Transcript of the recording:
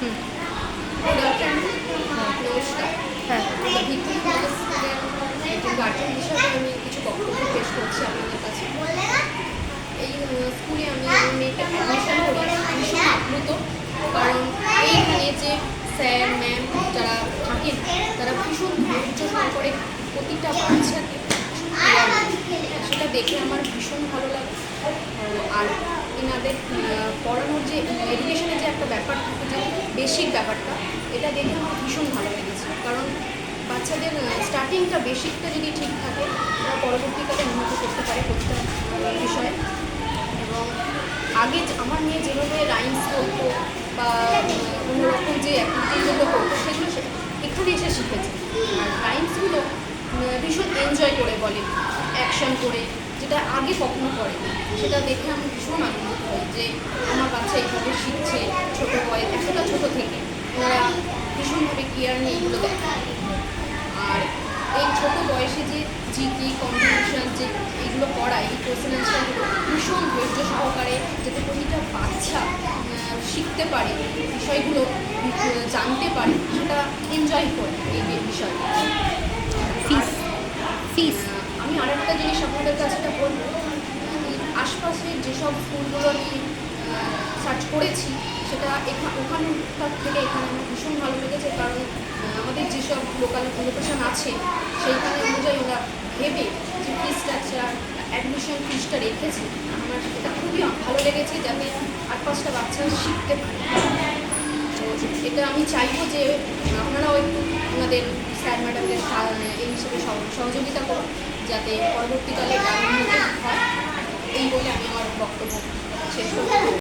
হুম। নমস্কার। হ্যাঁ। Victory college স্কুলের একজন গার্জেন হিসাবে আমি কিছু বক্তব্য পেশ করছি আপনাদের কাছে। এই স্কুলে আমি আমার মেয়েকে অ্যাডমিশন করি ভীষণ আপ্লুত, কারণ এইখানে যে স্যার ম্যাম যারা থাকেন তারা ভীষণ ধৈর্য সহকারে প্রতিটা বাচ্চাকে কেয়ার নেন। সেটা দেখে আমার ভীষণ ভালো লাগে। আর এনাদের পড়ানোর যে এডুকেশনের যে একটা ব্যাপার থাকে, যে বেসিক ব্যাপারটা, এটা দেখে আমার ভীষণ ভালো লেগেছে। কারণ বাচ্চাদের স্টার্টিংটা বেসিকটা যদি ঠিক থাকে, তারা পরবর্তীকালে উন্নত করতে পারে প্রতিটা বিষয়ে। এবং আগে আমার মেয়ে যেভাবে রাইমস বলতো বা অন্যরকম যে অ্যাক্টিভিটিগুলো করতো, সেগুলো এখানে এসে শিখেছে। আর রাইমসগুলো ভীষণ এনজয় করে বলে, অ্যাকশন করে, যেটা আগে কখনো করে। সেটা দেখে আমি ভীষণ আনন্দিত হই যে আমার বাচ্চা এইভাবে শিখছে ছোটো বয়স, এতটা ছোটো থেকে ওরা ভীষণভাবে কেয়ার নিয়ে এগুলো দেখে। আর এই ছোটো বয়সে যে জিকে কম্পিটিশান যে এইগুলো করায়, এই কোশ্চেন অ্যান্সারগুলো ভীষণ ধৈর্য সহকারে, যাতে প্রতিটা বাচ্চা শিখতে পারে, বিষয়গুলো জানতে পারে, সেটা এনজয় করে এই বিষয়টা। আর ফিস ফিস আমি আরেকটা জিনিস আপনাদের কাছে বলবো, আশপাশের যেসব স্কুলগুলো আমি সার্চ করেছি, সেটা ওখানকার থেকে এখানে আমার ভীষণ ভালো লেগেছে। কারণ আমাদের যেসব লোকাল লোকেশন আছে, সেইখানে অনুযায়ী ওরা ভেবে যে ফি স্ট্রাকচার, অ্যাডমিশন ফিসটা রেখেছে, আমার এটা খুবই ভালো লেগেছে, যাতে 8-5টা বাচ্চা শিখতে পারে। তো এটা আমি চাইবো যে আপনারাও একটু ওনাদের স্যার ম্যাডামদের এই হিসেবে সহযোগিতা করুন, যাতে পরবর্তীকালে তার উন্নতি হয়। এই বলে আমি আমার বক্তব্য শেষ করব।